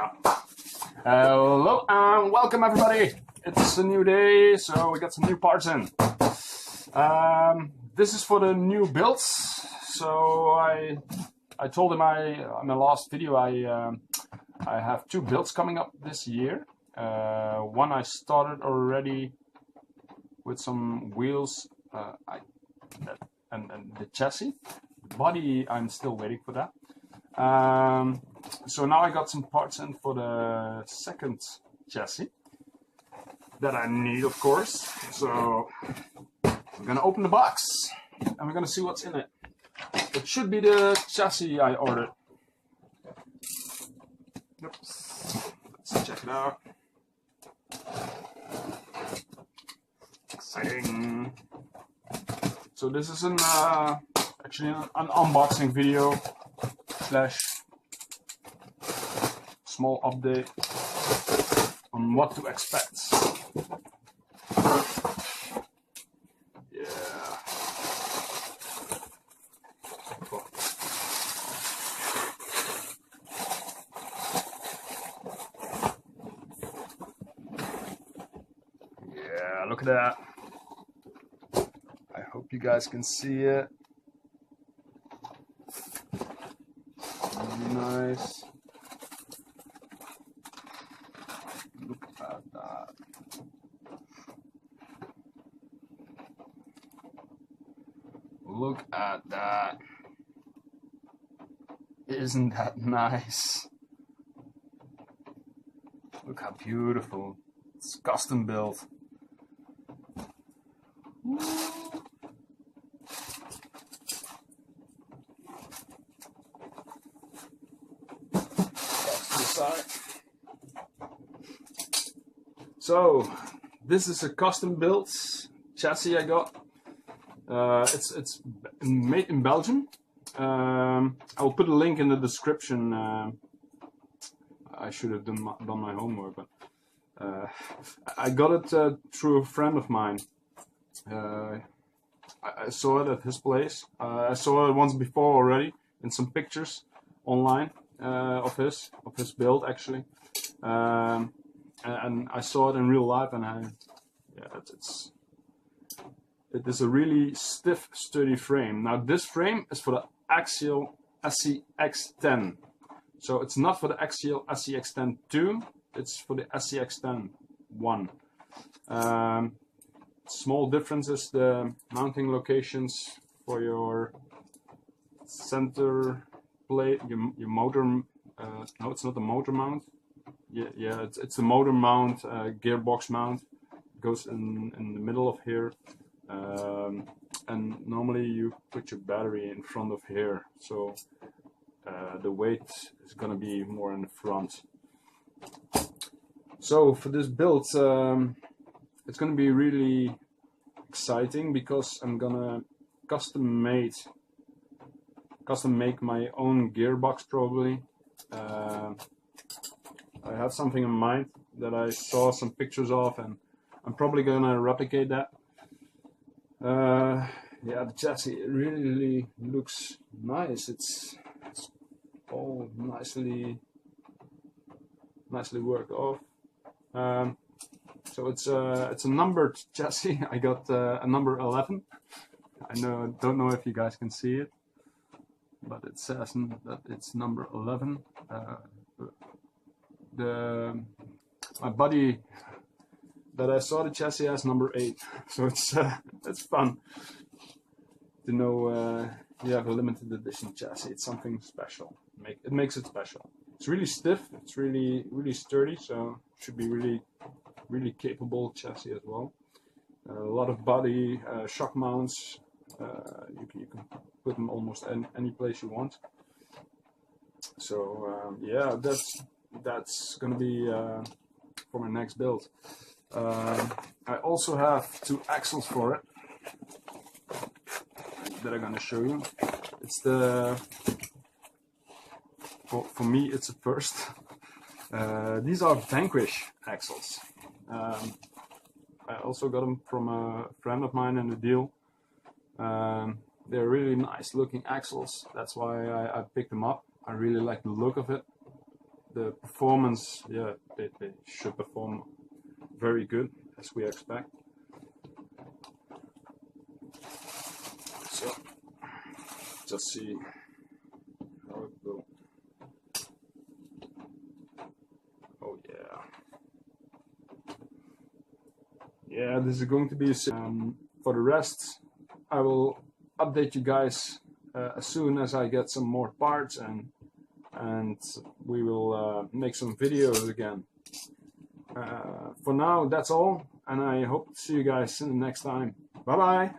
Yeah. Hello and welcome everybody. It's a new day, so we got some new parts in. This is for the new builds. So I told him in my last video I have two builds coming up this year. One I started already with some wheels and the chassis. The body I'm still waiting for that. So now I got some parts in for the second chassis that I need, of course. So we're gonna open the box and we're gonna see what's in it. It should be the chassis I ordered. Oops. Let's check it out. Exciting. So this is actually an unboxing video slash small update on what to expect. Yeah. Cool. Yeah, look at that. I hope you guys can see it. Nice. Look at that. Look at that. Isn't that nice? Look how beautiful. It's custom built. So this is a custom built chassis I got. It's made in Belgium. I'll put a link in the description. I should have done my homework, but I got it through a friend of mine. I saw it at his place. I saw it once before already in some pictures online of his build actually. And I saw it in real life, and it is a really stiff, sturdy frame. Now this frame is for the axial SCX10, so it's not for the axial SCX10 2. It's for the SCX10 1. Small difference is the mounting locations for your center plate, your motor. No, it's not the motor mount. Yeah, it's a motor mount, gearbox mount. It goes in the middle of here, and normally you put your battery in front of here, so the weight is gonna be more in the front. So for this build, it's gonna be really exciting because I'm gonna custom make my own gearbox probably. I have something in mind that I saw some pictures of, and I'm probably gonna replicate that. Yeah, the chassis really looks nice. It's all nicely worked off. So it's a numbered chassis. I got a number 11. Don't know if you guys can see it, but it says that it's number 11. My buddy that I saw the chassis as number 8, so it's fun to know you have a limited edition chassis. It's something special. It makes it special. It's really stiff. It's really sturdy. So it should be really capable chassis as well. A lot of body shock mounts. You can put them almost any place you want. So yeah, that's gonna be for my next build. I also have two axles for it that I'm gonna show you. It's for me it's a first. These are Vanquish axles. I also got them from a friend of mine in the deal. They're really nice looking axles. That's why I picked them up. I really like the look of it. the performance, yeah, they should perform very good as we expect. So just see how it will. Oh yeah. Yeah, this is going to be for the rest. I will update you guys as soon as I get some more parts, and we will make some videos again. For now, that's all, and I hope to see you guys in the next time. Bye bye.